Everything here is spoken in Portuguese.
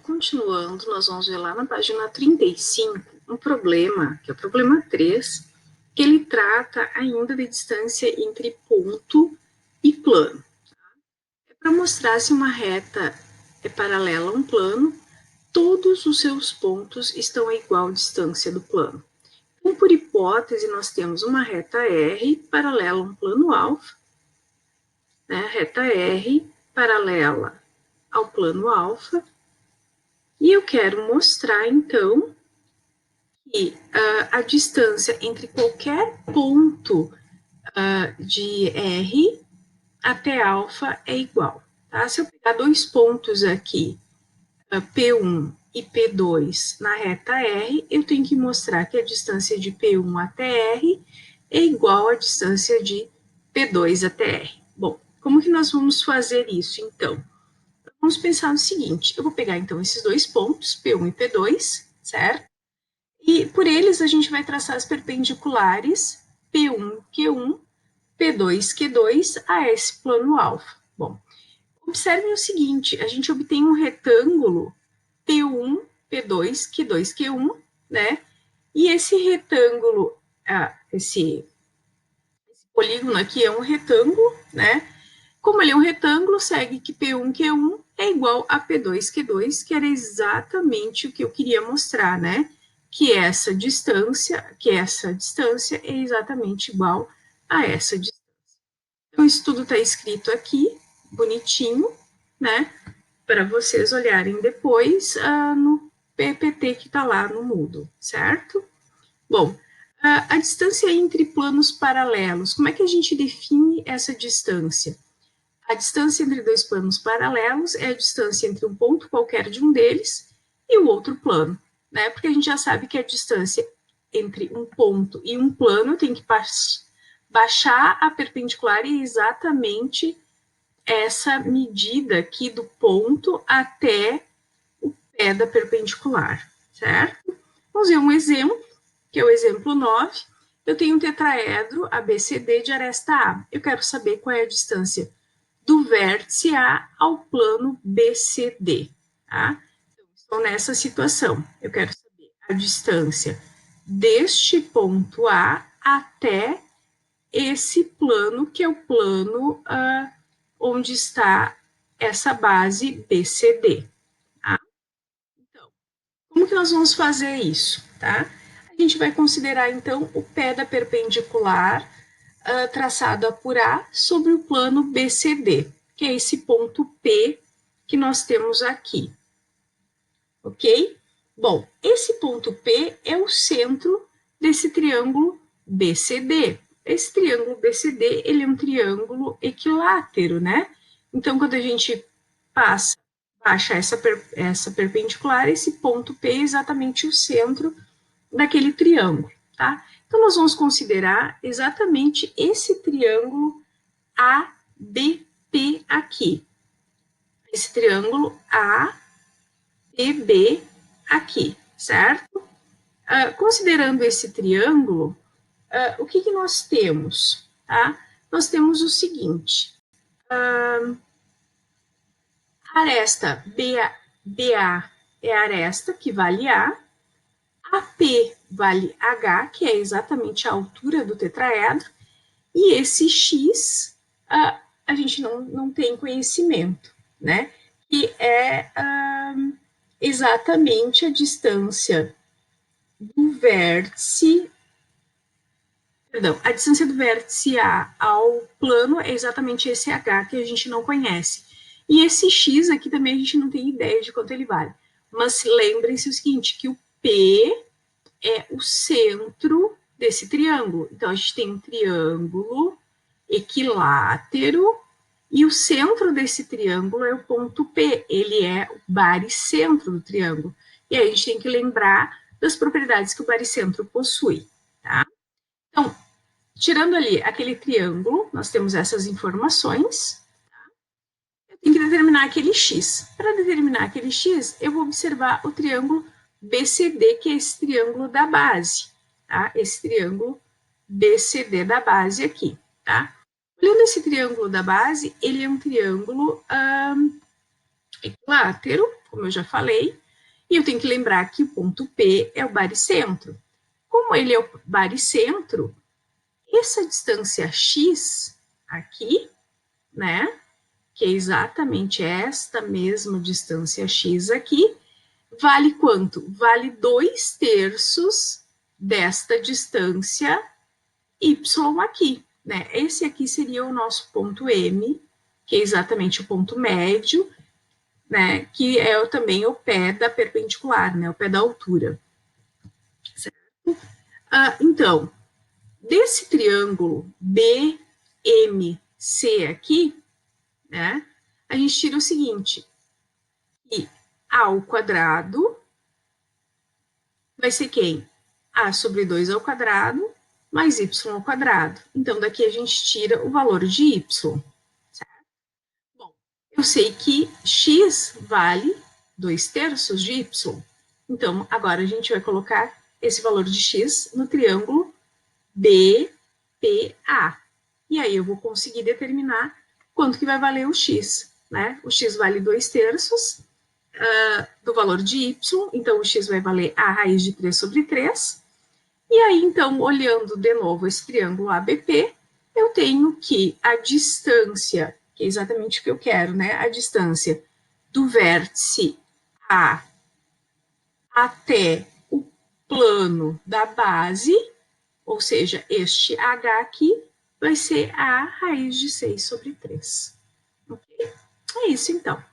continuando, nós vamos ver lá na página 35 um problema, que é o problema 3, que ele trata ainda de distância entre ponto e plano. É para mostrar se uma reta é paralela a um plano, todos os seus pontos estão a igual distância do plano. Então, por hipótese, nós temos uma reta R paralela a um plano alfa, né? Reta R paralela ao plano alfa, e eu quero mostrar, então, que a distância entre qualquer ponto de R até alfa é igual. Tá? Se eu pegar dois pontos aqui, P1 e P2 na reta R, eu tenho que mostrar que a distância de P1 até R é igual à distância de P2 até R. Bom, como que nós vamos fazer isso, então? Vamos pensar no seguinte, eu vou pegar, então, esses dois pontos, P1 e P2, certo? E por eles a gente vai traçar as perpendiculares P1, Q1, P2, Q2 a esse plano alfa. Bom, observem o seguinte, a gente obtém um retângulo P1, P2, Q2, Q1, né? E esse retângulo, esse polígono aqui é um retângulo, né? Como ele é um retângulo, segue que P1, Q1 é igual a P2, Q2, que era exatamente o que eu queria mostrar, né? Que essa distância é exatamente igual a essa distância. Então, isso tudo está escrito aqui, bonitinho, né? Para vocês olharem depois no PPT que está lá no Moodle, certo? Bom, a distância entre planos paralelos, como é que a gente define essa distância? A distância entre dois planos paralelos é a distância entre um ponto qualquer de um deles e o outro plano, né? Porque a gente já sabe que a distância entre um ponto e um plano tem que baixar a perpendicular e exatamente essa medida aqui do ponto até o pé da perpendicular, certo? Vamos ver um exemplo, que é o exemplo 9. Eu tenho um tetraedro ABCD de aresta A. Eu quero saber qual é a distância do vértice A ao plano BCD, tá? Então, estou nessa situação. Eu quero saber a distância deste ponto A até esse plano, que é o plano onde está essa base BCD. Tá? Então, como que nós vamos fazer isso? Tá? A gente vai considerar, então, o pé da perpendicular traçado por A sobre o plano BCD, que é esse ponto P que nós temos aqui. Ok? Bom, esse ponto P é o centro desse triângulo BCD. Esse triângulo BCD, ele é um triângulo equilátero, né? Então, quando a gente baixa essa perpendicular, esse ponto P é exatamente o centro daquele triângulo, tá? Então, nós vamos considerar exatamente esse triângulo ABP aqui. Esse triângulo ABB aqui, certo? Considerando esse triângulo, o que nós temos? Tá? Nós temos o seguinte, a aresta BA é a aresta que vale A, AP vale H, que é exatamente a altura do tetraedro, e esse X a gente não tem conhecimento, né? Que é exatamente a distância do vértice, perdão, a distância do vértice A ao plano é exatamente esse H que a gente não conhece. E esse X aqui também a gente não tem ideia de quanto ele vale. Mas lembrem-se o seguinte, que o P é o centro desse triângulo. Então, a gente tem um triângulo equilátero e o centro desse triângulo é o ponto P. Ele é o baricentro do triângulo. E aí a gente tem que lembrar das propriedades que o baricentro possui, tá? Então, tirando ali aquele triângulo, nós temos essas informações. Tá? Eu tenho que determinar aquele X. Para determinar aquele X, eu vou observar o triângulo BCD, que é esse triângulo da base, tá? Esse triângulo BCD da base aqui, tá? Olhando esse triângulo da base, ele é um triângulo equilátero, como eu já falei, e eu tenho que lembrar que o ponto P é o baricentro. Como ele é o baricentro, essa distância x aqui, né, que é exatamente esta mesma distância x aqui, vale quanto? Vale 2/3 desta distância y aqui, né? Esse aqui seria o nosso ponto M, que é exatamente o ponto médio, né? Que é também o pé da perpendicular, né? O pé da altura. Certo? Então, desse triângulo BMC aqui, né? A gente tira o seguinte, que A ao quadrado vai ser quem? A sobre 2 ao quadrado mais y ao quadrado. Então, daqui a gente tira o valor de y. Certo? Bom, eu sei que x vale 2/3 de y. Então, agora a gente vai colocar esse valor de x no triângulo BPA. E aí eu vou conseguir determinar quanto que vai valer o x. Né? O x vale 2/3 do valor de y, então o x vai valer a raiz de 3 sobre 3. E aí, então, olhando de novo esse triângulo ABP, eu tenho que a distância, que é exatamente o que eu quero, né? A distância do vértice A até o plano da base, ou seja, este H aqui, vai ser a raiz de 6 sobre 3. Okay? É isso, então.